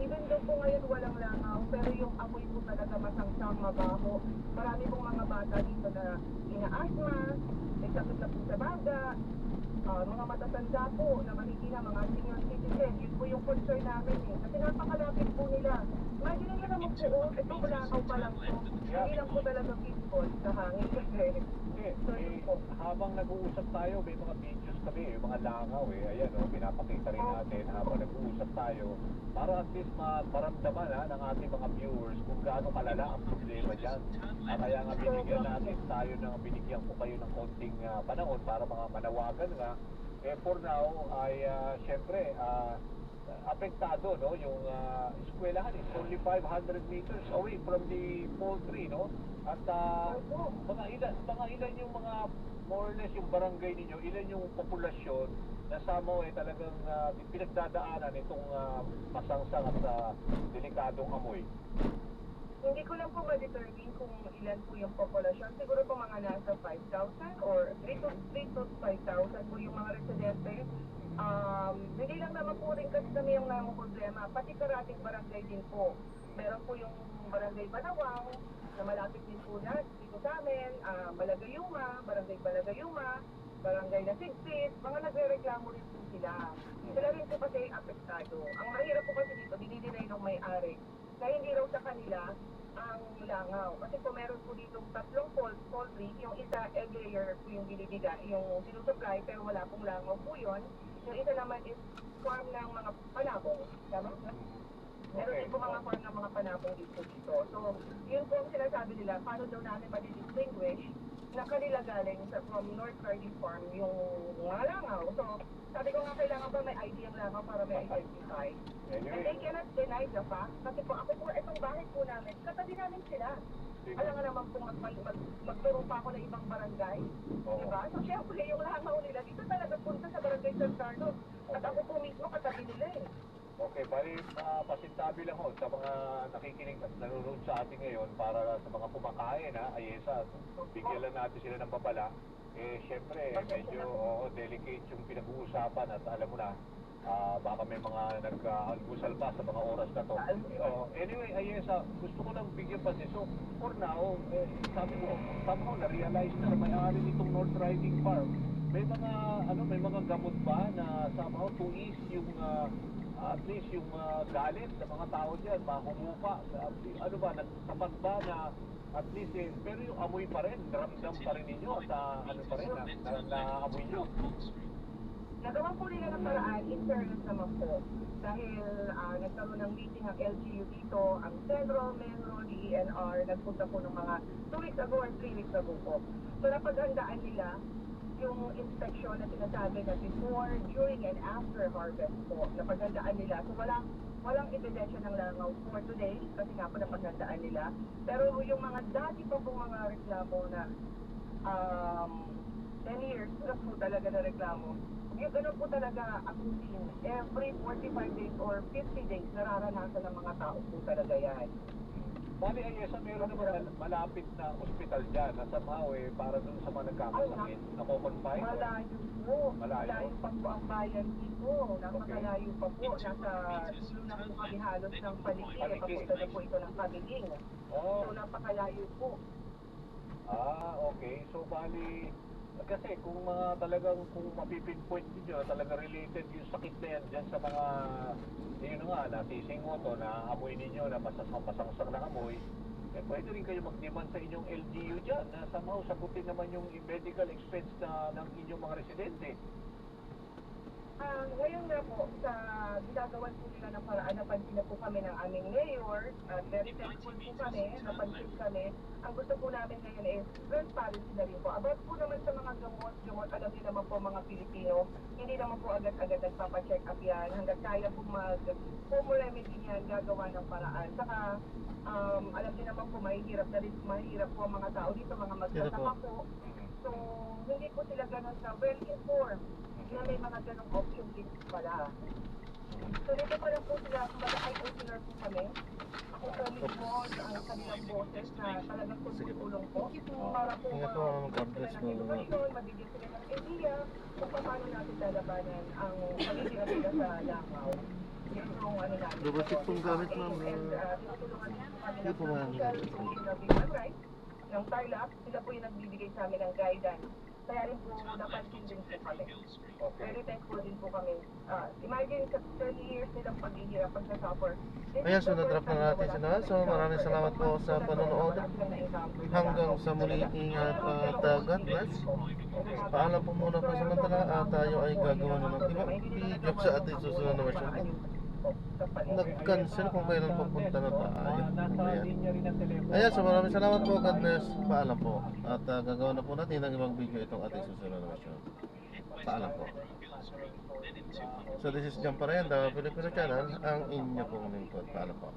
Even though po ngayon walang langaw, pero yung amoy po talaga masangsang, mabaho. Marami pong mga bata dito na ina-asthma, may sakit na po sa baga, mga matatanda po na makikita, mga senior citizen. Yun po yung concern namin eh. Kasi napakalapit po nila. Imagine nyo naman po, ito langaw pa lang po. Hindi lang po talaga peaceful sa hangin kasi. So yun po. habang nag-uusap tayo, may mga videos kami, yung mga langaw ayan pinapakita rin natin habang nag-uusap tayo para at least maparamdaman ng ating mga viewers kung gaano kalala ang problema dyan. Kaya nga binigyan ko kayo ng konting panahon para mga manawagan nga. For now ay syempre apektado yung eskwelahan is only 500 meters away from the poultry, no? At mga ilan yung mga more or less yung barangay ninyo, ilan yung populasyon na samo talagang pinagdadaanan itong masangsang at delikadong amoy? Hindi ko lang po ma-determine kung ilan po yung populasyon. Siguro po mga nasa 5,000 or 3 to 5,000 po yung mga residente. Hindi lang naman po rin kasi kami yung namang problema. Pati karating barangay din po. Meron po yung barangay Banawang na malapit din po na dito sa amin. Balagayuma, barangay Balagayuma, barangay Nasigpit. Mga nagre-reklamo rin po sila. Sila rin po kasi apektado. Ang mahirap po kasi dito, dinidinay ng may-ari na hindi raw sa kanila ang langaw. Kasi kung meron po dito tatlong poultry, yung isa egg layer po yung binibigay, yung sinusupply, pero wala pong langaw po yun. Yung isa naman is farm ng mga panabong. Tama? Meron din po mga farm ng mga panabong dito. So, yun po ang sinasabi nila, paano daw namin ma-distinguish na kanila galing from North Cardi Farm yung mga langaw. So, sabi ko nga kailangan ba may ID ang langaw para may identify. And they cannot deny the fact. Kasi po ako po, itong bahay po namin, katabi namin sila. Alam nga naman po magturo pa ako ng ibang barangay. Diba? So, syempre, yung langaw nila, dito talaga punta sa barangay San Carlos. At ako po mismo katabi nila eh. Okay, bali, pasintabi lang ho sa mga nakikinig at nanonood sa atin ngayon para sa mga kumakain, ha, ayesa, bigyan lang natin sila ng babala. Eh, syempre, medyo delicate yung pinag-uusapan at alam mo na, baka may mga nag-almusal pa sa mga oras na to. Anyway, ayesa, gusto ko lang bigyan pa so for now, sabi ko, somehow na-realize na may-ari nitong North Riding Farm. May mga gamot ba na somehow to ease yung at least yung galit sa mga tao dyan, mahumupa, ano ba, nagtapat ba na at least pero yung amoy pa rin, ramdam pa rin ninyo at ano pa rin, na-amoy nyo. Nagawa po nila ng paraan, in fairness naman po. Dahil nagkaroon ng meeting ang LGU dito, ang Centro, Menro, DENR, nagpunta po ng mga 2 weeks ago or 3 weeks ago po. So napaghandaan nila yung inspection na sinasabi na before, during, and after harvest po, napaghandaan nila. So walang ebidensya ng langaw for today, kasi nga po napaghandaan nila. Pero yung mga dati pa pong mga reklamo na 10 years na po talaga na reklamo, yung ganun po talaga akutin. Every 45 days or 50 days, nararanasan ng mga tao po talaga yan. Bali, ayesa, meron naman malapit na ospital dyan na somehow para dun sa mga nagkakasakit, nako-confine. Malayo po. Malayo pa po ang bayan dito. Napakalayo pa po. Nasa dulo na po kami halos ng Paliging. Papunta na po ito ng Paliging. So, napakalayo po. Okay. So, bali, kasi kung kung mapipinpoint niyo talaga related yung sakit na yan dyan sa mga yun nga, nasisingot o naamoy ninyo na mapasangsak na amoy, pwede rin kayo mag-demand sa inyong LGU dyan na somehow sagutin naman yung medical expense ng inyong mga residente. Ngayon nga po, sa ginagawan po nila ng paraan, napansin na po kami ng aming mayor, very thankful po kami, napansin kami. Ang gusto po namin ngayon is transparency na rin po. About po naman sa mga gamot, alam niyo naman po mga Pilipino, hindi naman po agad-agad nagpapacheck up yan. Hanggang kaya po home remedy yan, gagawa ng paraan. Saka, alam niyo naman po, mahirap po ang mga tao dito, mga magsasaka po. So, hindi po sila ganun na well-informed na may mga ganong option din pala. So, dito pa lang po sila, mag-eye opener po kami. Ako po mismo ang kanilang boses na talagang tutulong po. Para po mag-address ng edukasyon, mabigyan sila ng idea kung paano natin lalabanan ang pagiging nila sa langaw. Yun yung ano natin. Double check pong gamit, ma'am. Tinutulungan din po kami ng social human rights ng TARLAC. Sila po yung nagbibigay sa amin ng guidance. Kaya rin po napansin din po kami. Very thankful din po kami. Imagine sa 10 years nilang paghihirap, pagsasuffer. Ayan, so na-drop na natin sila. So maraming salamat po sa panonood. Hanggang sa muli, ingat at God bless. Paalam po muna po samantala at tayo ay gagawa na ng ibang video sa ating susunod na version. Nag-cancel kung kailan pupunta na tayo. Ayan, so maraming salamat po. God bless. Paalam po. At gagawa na po natin ng ibang video itong ating susunod na version. Paalam po. So this is John Parenda, Filipino Channel, ang inyo pong lingkod. Paalam po.